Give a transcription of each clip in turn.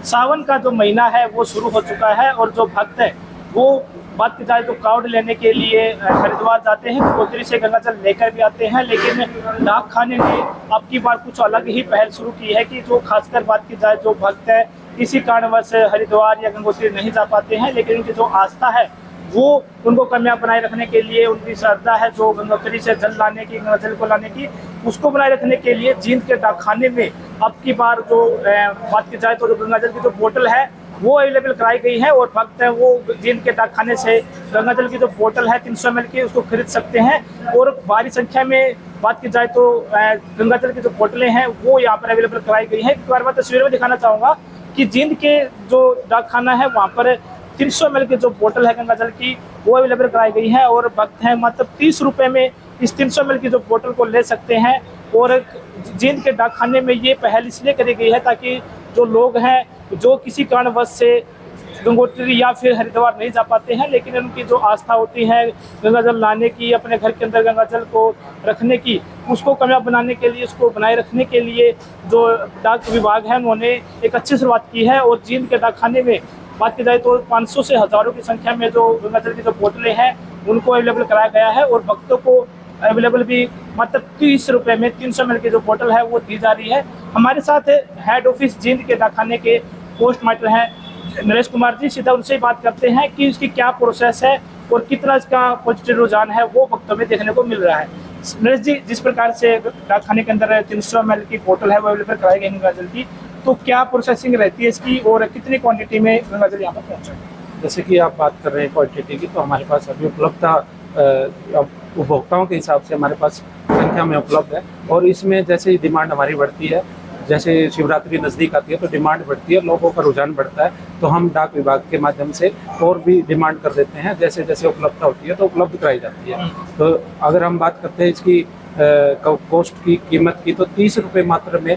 सावन का जो महीना है वो शुरू हो चुका है और जो भक्त है वो बात की जाए तो कावड़ लेने के लिए हरिद्वार जाते हैं, गंगोत्री से गंगा जल लेकर भी आते हैं। लेकिन डाक खाने ने अब की बार कुछ अलग ही पहल शुरू की है कि जो खासकर बात की जाए जो भक्त है किसी कारणवश हरिद्वार या गंगोत्री नहीं जा पाते हैं, लेकिन उनकी जो आस्था है वो उनको कामयाब बनाए रखने के लिए, उनकी श्रद्धा है जो गंगोत्री से जल लाने की, गंगा जल को लाने की, उसको बनाए रखने के लिए जींद के डाकखाने में अब की बार जो बात की जाए तो जो गंगा जल की जो बोतल है वो अवेलेबल कराई गई है और भक्त है वो जींद के डाकखाने से गंगा जल की जो बोतल है 300 ml की उसको खरीद सकते हैं। और भारी संख्या में बात की जाए तो गंगा जल की जो बोतलें हैं वो यहाँ पर अवेलेबल कराई गई है। एक बार मैं तस्वीर में दिखाना चाहूँगा कि जींद के जो डाकखाना है वहाँ पर 300 ml की जो बोतल है गंगा जल की वो अवेलेबल कराई गई है और भक्त हैं मतलब 30 रुपये में इस 300 ml की जो बोतल को ले सकते हैं। और जींद के डाकखाने में ये पहल इसलिए करी गई है ताकि जो लोग हैं जो किसी कारणवश से गंगोत्री या फिर हरिद्वार नहीं जा पाते हैं, लेकिन उनकी जो आस्था होती है गंगा जल लाने की, अपने घर के अंदर गंगा जल को रखने की, उसको कामयाब बनाने के लिए, उसको बनाए रखने के लिए जो डाक विभाग है उन्होंने एक अच्छी शुरुआत की है। और जींद के डाकखाने में बात की जाए तो 500 से हज़ारों की संख्या में जो गंगा जल की जो बोतलें हैं उनको अवेलेबल कराया गया है और भक्तों को अवेलेबल भी मतलब 30 रुपये में 300 ml की जो बोतल है वो दी जा रही है। हमारे साथ हेड ऑफिस जींद के डाकखाने के पोस्ट मास्टर हैं नरेश कुमार जी, सीधा उनसे बात करते हैं कि इसकी क्या प्रोसेस है और कितना इसका पॉजिटिव रुझान है वो भक्तों में देखने को मिल रहा है। नरेश जी, जिस प्रकार से डाकखाने के अंदर 300 ml की बोतल है वो अवेलेबल कराई गई गंगा जल की, तो क्या प्रोसेसिंग रहती है इसकी और कितनी क्वांटिटी में गंगा जल यहाँ पर पहुँचा? जैसे कि आप बात कर रहे हैं क्वांटिटी की, तो हमारे पास अभी उपलब्धता उपभोक्ताओं के हिसाब से हमारे पास संख्या में उपलब्ध है। और इसमें जैसे ही डिमांड हमारी बढ़ती है, जैसे शिवरात्रि नज़दीक आती है तो डिमांड बढ़ती है, लोगों का रुझान बढ़ता है, तो हम डाक विभाग के माध्यम से और भी डिमांड कर देते हैं। जैसे जैसे उपलब्धता होती है तो उपलब्ध कराई जाती है। तो अगर हम बात करते हैं इसकी कॉस्ट की, कीमत की, तो 30 रुपये मात्र में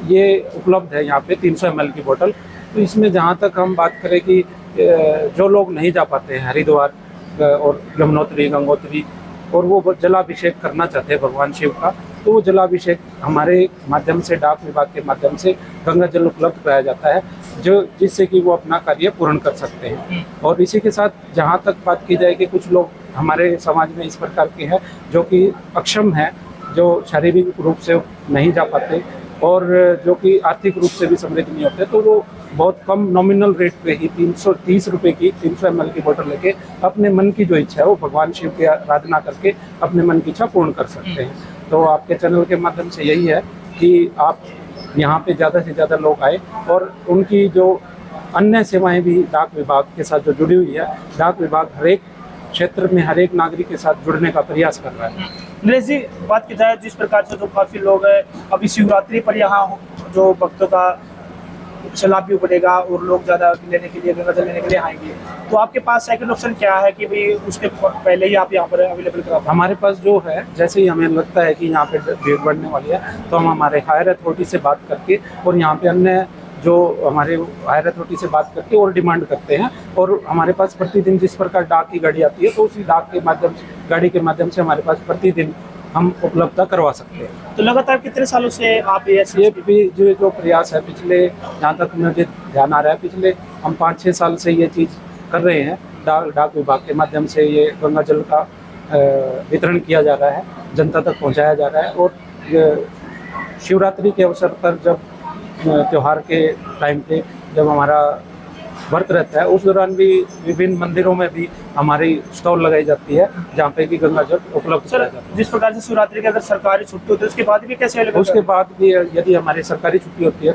ये उपलब्ध है यहाँ पे 300 ml की बोतल। तो इसमें जहाँ तक हम बात करें कि जो लोग नहीं जा पाते हैं हरिद्वार और यमुनोत्री, गंगोत्री, और वो जलाभिषेक करना चाहते हैं भगवान शिव का, तो वो जलाभिषेक हमारे माध्यम से, डाक विभाग के माध्यम से गंगा जल उपलब्ध कराया जाता है, जो जिससे कि वो अपना कार्य पूर्ण कर सकते हैं। और इसी के साथ जहाँ तक बात की जाए कि कुछ लोग हमारे समाज में इस प्रकार के हैं जो कि अक्षम हैं, जो शारीरिक रूप से नहीं जा पाते और जो कि आर्थिक रूप से भी समृद्ध नहीं होते, तो वो बहुत कम नॉमिनल रेट पे ही 330 रुपये की 300 ml की बोतल लेके अपने मन की जो इच्छा है वो भगवान शिव की आराधना करके अपने मन की इच्छा पूर्ण कर सकते हैं। तो आपके चैनल के माध्यम से यही है कि आप यहाँ पे ज़्यादा से ज़्यादा लोग आए और उनकी जो अन्य सेवाएं भी डाक विभाग के साथ जो जुड़ी हुई है, डाक विभाग हर एक क्षेत्र में हर एक नागरिक के साथ जुड़ने का प्रयास कर रहा है। नरेश जी, बात की जाए जिस प्रकार से जो काफ़ी लोग हैं अभी शिवरात्रि पर यहाँ जो भक्तों का लाभ भी बढ़ेगा और लोग ज़्यादा लेने के लिए, गंगा जल लेने के लिए आएंगे, तो आपके पास सेकंड ऑप्शन क्या है कि भाई उसके पहले ही आप यहाँ पर अवेलेबल करा? हमारे पास जो है, जैसे ही हमें लगता है कि यहाँ पे भीड़ बढ़ने वाली है तो हम हमारे हायर अथॉरिटी से बात करके और यहाँ पे अन्य जो हमारे हायर अथॉरिटी से बात करके और डिमांड करते हैं। और हमारे पास प्रतिदिन जिस प्रकार डाक की गाड़ी आती है तो उसी डाक के माध्यम से, गाड़ी के माध्यम से हमारे पास प्रतिदिन हम उपलब्धता करवा सकते हैं। तो लगातार कितने सालों से आप ये भी जो प्रयास है, पिछले जहाँ तक मुझे ध्यान आ रहा है, पिछले हम 5-6 साल से ये चीज़ कर रहे हैं। डाक विभाग के माध्यम से ये गंगा जल का वितरण किया जा रहा है, जनता तक पहुँचाया जा रहा है। और शिवरात्रि के अवसर पर जब त्यौहार के टाइम पे जब हमारा व्रत रहता है, उस दौरान भी विभिन्न मंदिरों में भी हमारी स्टॉल लगाई जाती है जहाँ पे कि गंगा जल उपलब्ध कराया जाता है। जिस प्रकार से शिवरात्रि की अगर सरकारी छुट्टी होती है उसके बाद भी कैसे अवेलेबल? उसके बाद भी यदि हमारी सरकारी छुट्टी होती है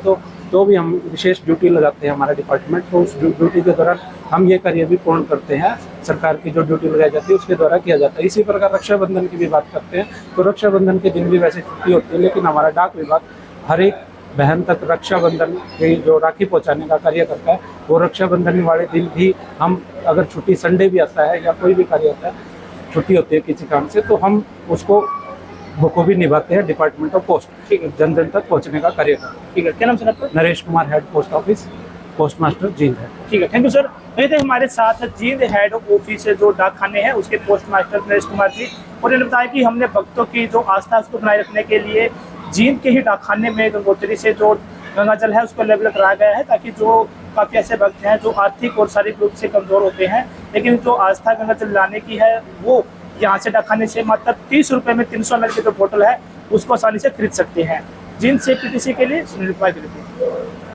तो भी हम विशेष ड्यूटी लगाते हैं हमारा डिपार्टमेंट। तो उस ड्यूटी के दौरान हम ये कार्य भी पूर्ण करते हैं। सरकार की जो ड्यूटी लगाई जाती है उसके द्वारा किया जाता है। इसी प्रकार रक्षाबंधन की भी बात करते हैं तो रक्षाबंधन के दिन भी वैसे छुट्टी होती है, लेकिन हमारा डाक विभाग हर एक बहन तक रक्षाबंधन की जो राखी पहुंचाने का कार्य करता है, वो रक्षाबंधन वाले दिन भी हम अगर छुट्टी संडे भी आता है या कोई भी कार्य आता है, छुट्टी होती है किसी काम से, तो हम उसको बखूबी निभाते हैं। डिपार्टमेंट ऑफ पोस्ट जन जन तक पहुंचने का कार्य करते हैं। ठीक है, क्या नाम सर आपका? Naresh Kumar, head post office, post master Jind है। ठीक है, थैंक यू सर। थे हमारे साथ जींद हेड ऑफिस जो डाकखाने हैं उसके पोस्ट मास्टर नरेश कुमार जी, और इन्होंने बताया कि हमने भक्तों की जो आस्था उसको बनाए रखने के लिए जींद के ही डाकखाने में गंगोत्री से जो गंगा जल है उसको अवेलेबल कराया गया है, ताकि जो काफ़ी ऐसे भक्त हैं जो आर्थिक और शारीरिक रूप से कमज़ोर होते हैं, लेकिन जो आस्था गंगा जल लाने की है वो यहाँ से डाकखाने से मात्र 30 रुपये में 300 ml की जो बोतल है उसको आसानी से खरीद सकते हैं। जिन से PTC के लिए सुनील कुमार की रिपोर्ट।